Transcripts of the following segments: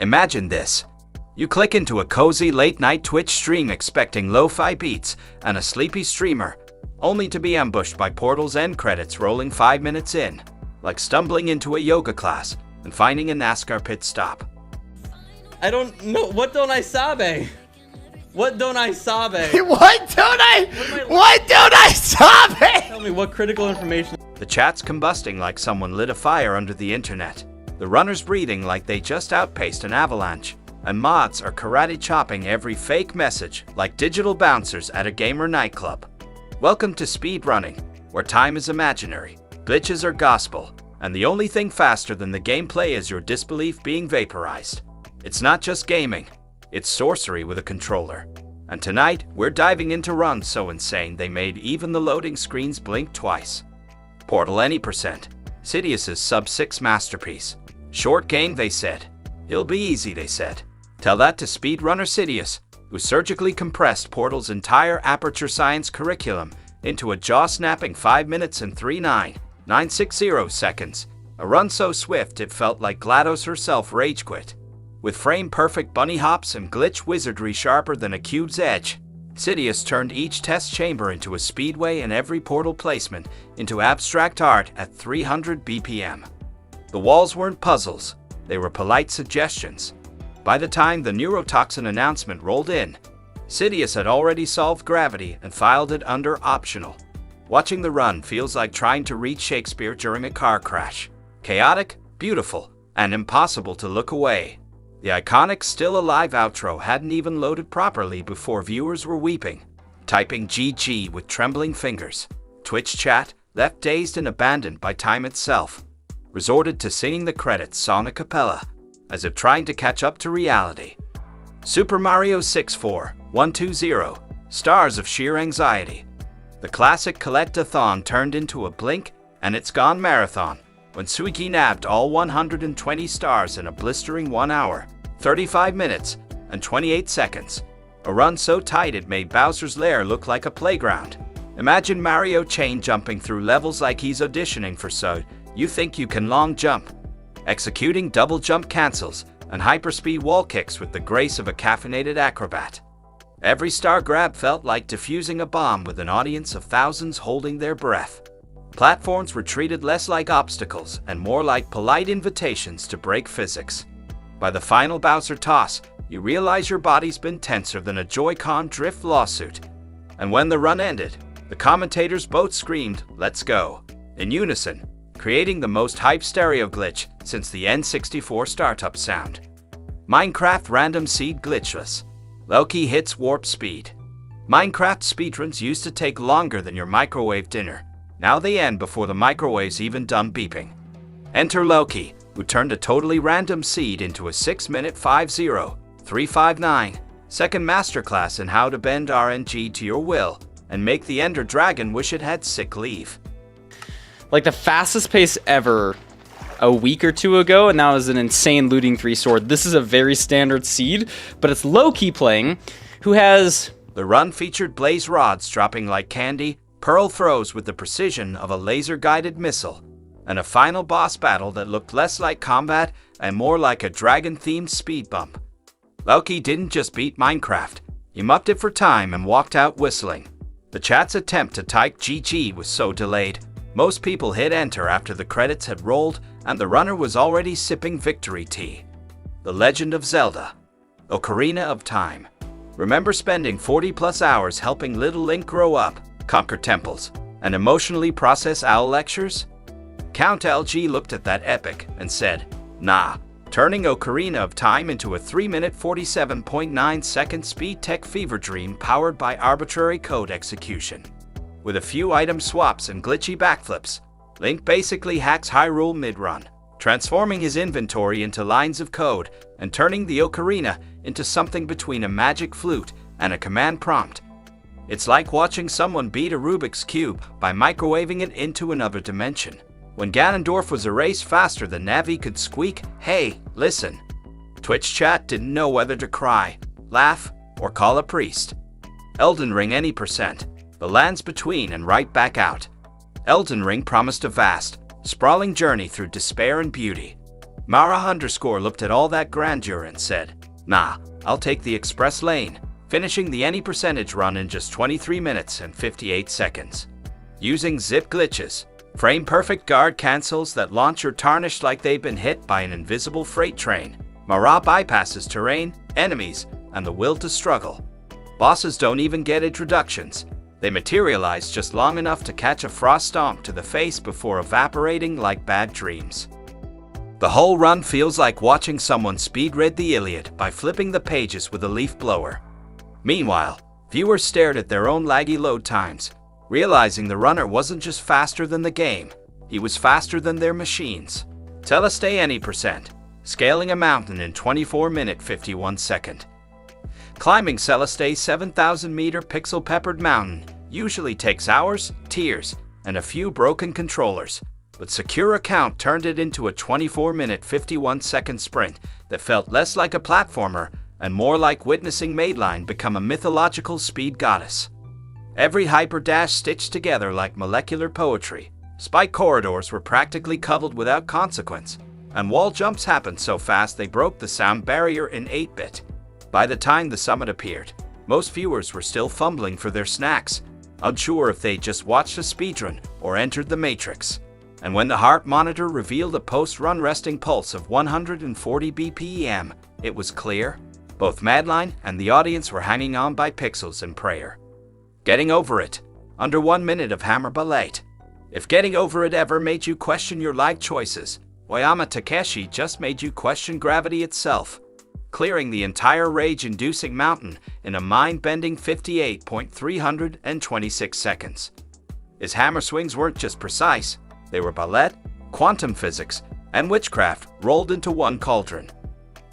Imagine this. You click into a cozy late-night Twitch stream expecting lo-fi beats and a sleepy streamer, only to be ambushed by Portal's end credits rolling 5 minutes in, like stumbling into a yoga class and finding a NASCAR pit stop. I don't know. What don't I sabe? What don't I sabe? What don't I sabe? Tell me what critical information. The chat's combusting like someone lit a fire under the internet. The runners breathing like they just outpaced an avalanche. And mods are karate chopping every fake message like digital bouncers at a gamer nightclub. Welcome to speedrunning, where time is imaginary, glitches are gospel, and the only thing faster than the gameplay is your disbelief being vaporized. It's not just gaming, it's sorcery with a controller. And tonight, we're diving into runs so insane they made even the loading screens blink twice. Portal any percent, Cidius' sub-6 masterpiece. Short game, they said. It'll be easy, they said. Tell that to speedrunner Cidius, who surgically compressed Portal's entire aperture science curriculum into a jaw-snapping 5 minutes and 3.9960 seconds. A run so swift it felt like GLaDOS herself rage quit. With frame-perfect bunny hops and glitch wizardry sharper than a cube's edge, Cidius turned each test chamber into a speedway and every portal placement into abstract art at 300 BPM. The walls weren't puzzles, they were polite suggestions. By the time the neurotoxin announcement rolled in, Cidius had already solved gravity and filed it under optional. Watching the run feels like trying to read Shakespeare during a car crash. Chaotic, beautiful, and impossible to look away. The iconic Still Alive outro hadn't even loaded properly before viewers were weeping, typing GG with trembling fingers. Twitch chat, left dazed and abandoned by time itself, resorted to singing the credits song a cappella, as if trying to catch up to reality. Super Mario 64120, stars of sheer anxiety. The classic collect-a-thon turned into a blink and it's gone marathon when Suigi nabbed all 120 stars in a blistering 1 hour, 35 minutes, and 28 seconds. A run so tight it made Bowser's Lair look like a playground. Imagine Mario chain jumping through levels like he's auditioning for So You Think You Can long jump, executing double jump cancels and hyperspeed wall kicks with the grace of a caffeinated acrobat. Every star grab felt like defusing a bomb with an audience of thousands holding their breath. Platforms were treated less like obstacles and more like polite invitations to break physics. By the final Bowser toss, you realize your body's been tenser than a Joy-Con drift lawsuit. And when the run ended, the commentators both screamed, "Let's go," in unison, creating the most hyped stereo glitch since the N64 startup sound. Minecraft random seed glitchless. Loki hits warp speed. Minecraft speedruns used to take longer than your microwave dinner. Now they end before the microwave's even done beeping. Enter Loki, who turned a totally random seed into a 6-minute 50,359-second masterclass in how to bend RNG to your will and make the Ender Dragon wish it had sick leave. Like the fastest pace ever a week or two ago, and that was an insane looting 3 sword. This is a very standard seed, but it's Loki playing, who has... The run featured blaze rods dropping like candy, pearl throws with the precision of a laser-guided missile, and a final boss battle that looked less like combat and more like a dragon-themed speed bump. Loki didn't just beat Minecraft, he mucked it for time and walked out whistling. The chat's attempt to type GG was so delayed, most people hit enter after the credits had rolled and the runner was already sipping victory tea. The Legend of Zelda. Ocarina of Time. Remember spending 40+ hours helping little Link grow up, conquer temples, and emotionally process owl lectures? Count LG looked at that epic and said, nah, turning Ocarina of Time into a 3-minute 47.9-second speed tech fever dream powered by arbitrary code execution. With a few item swaps and glitchy backflips, Link basically hacks Hyrule mid-run, transforming his inventory into lines of code and turning the ocarina into something between a magic flute and a command prompt. It's like watching someone beat a Rubik's Cube by microwaving it into another dimension. When Ganondorf was erased faster than Navi could squeak, "Hey, listen." Twitch chat didn't know whether to cry, laugh, or call a priest. Elden Ring any percent, the lands between and right back out. Elden Ring promised a vast, sprawling journey through despair and beauty. Mara_ looked at all that grandeur and said, "Nah, I'll take the express lane," finishing the any percentage run in just 23 minutes and 58 seconds. Using zip glitches, frame-perfect guard cancels that launch your tarnished like they've been hit by an invisible freight train, Mara bypasses terrain, enemies, and the will to struggle. Bosses don't even get introductions. They materialize just long enough to catch a frost stomp to the face before evaporating like bad dreams. The whole run feels like watching someone speed-read the Iliad by flipping the pages with a leaf blower. Meanwhile, viewers stared at their own laggy load times, realizing the runner wasn't just faster than the game, he was faster than their machines. Telestay any percent, scaling a mountain in 24 minutes 51 seconds. Climbing Celestay's 7,000-meter pixel-peppered mountain usually takes hours, tears, and a few broken controllers, but Secure Account turned it into a 24-minute 51-second sprint that felt less like a platformer and more like witnessing Madeline become a mythological speed goddess. Every hyperdash stitched together like molecular poetry, spike corridors were practically covered without consequence, and wall jumps happened so fast they broke the sound barrier in 8-bit. By the time the summit appeared, most viewers were still fumbling for their snacks, unsure if they just watched a speedrun or entered the Matrix. And when the heart monitor revealed a post-run resting pulse of 140 BPM, it was clear. Both Madeline and the audience were hanging on by pixels in prayer. Getting over it. Under 1 minute of Hammer Ballet. If getting over it ever made you question your life choices, Oyama Takeshi just made you question gravity itself, clearing the entire rage-inducing mountain in a mind-bending 58.326 seconds. His hammer swings weren't just precise, they were ballet, quantum physics, and witchcraft rolled into one cauldron.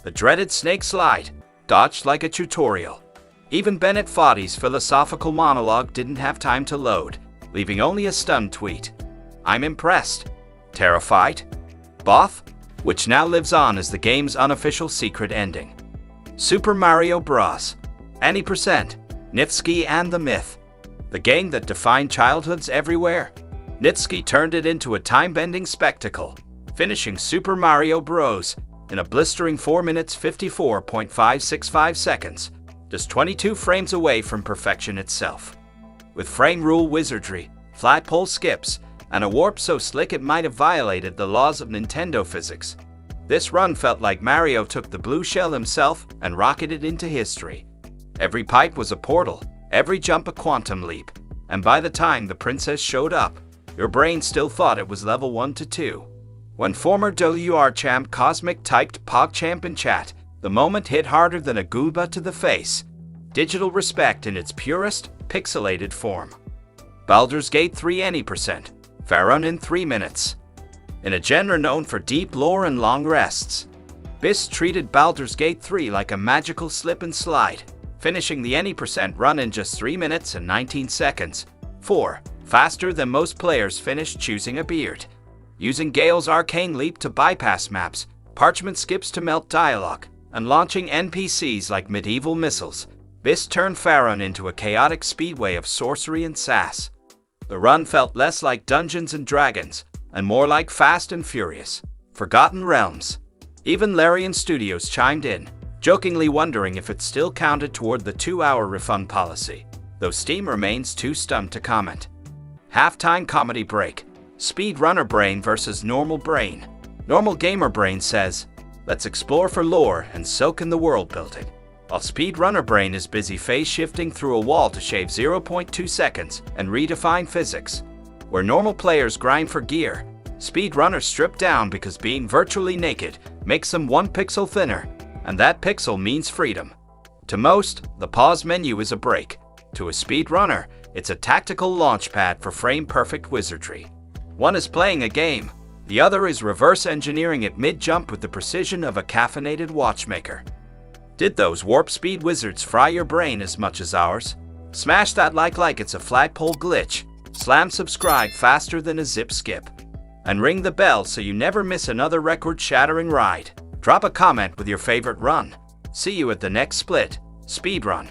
The dreaded snake slide dodged like a tutorial. Even Bennett Foddy's philosophical monologue didn't have time to load, leaving only a stunned tweet. "I'm impressed." Terrified? Both? Which now lives on as the game's unofficial secret ending. Super Mario Bros. Any percent, Nifsky and the Myth. The game that defined childhoods everywhere. Nitsky turned it into a time-bending spectacle, finishing Super Mario Bros. In a blistering 4 minutes 54.565 seconds, just 22 frames away from perfection itself. With frame rule wizardry, flat pole skips, and a warp so slick it might have violated the laws of Nintendo physics, this run felt like Mario took the blue shell himself and rocketed into history. Every pipe was a portal, every jump a quantum leap, and by the time the princess showed up, your brain still thought it was level 1 to 2. When former WR champ Cosmic typed PogChamp in chat, the moment hit harder than a gooba to the face. Digital respect in its purest, pixelated form. Baldur's Gate 3 any percent, Farron in 3 minutes. In a genre known for deep lore and long rests, BIS treated Baldur's Gate 3 like a magical slip and slide, finishing the any percent run in just 3 minutes and 19 seconds. 4. Faster than most players finished choosing a beard. Using Gale's arcane leap to bypass maps, parchment skips to melt dialogue, and launching NPCs like medieval missiles, BIS turned Farron into a chaotic speedway of sorcery and sass. The run felt less like Dungeons and Dragons, and more like Fast and Furious, Forgotten Realms. Even Larian Studios chimed in, jokingly wondering if it still counted toward the 2-hour refund policy, though Steam remains too stunned to comment. Halftime comedy break. Speedrunner brain versus normal brain. Normal gamer brain says, "Let's explore for lore and soak in the world building," while speedrunner brain is busy phase shifting through a wall to shave 0.2 seconds and redefine physics. Where normal players grind for gear, speedrunners strip down because being virtually naked makes them 1 pixel thinner, and that pixel means freedom. To most, the pause menu is a break. To a speedrunner, it's a tactical launchpad for frame-perfect wizardry. One is playing a game, the other is reverse engineering it mid-jump with the precision of a caffeinated watchmaker. Did those warp speed wizards fry your brain as much as ours? Smash that like it's a flagpole glitch, slam subscribe faster than a zip skip, and ring the bell so you never miss another record-shattering ride. Drop a comment with your favorite run. See you at the next split, Speedrun.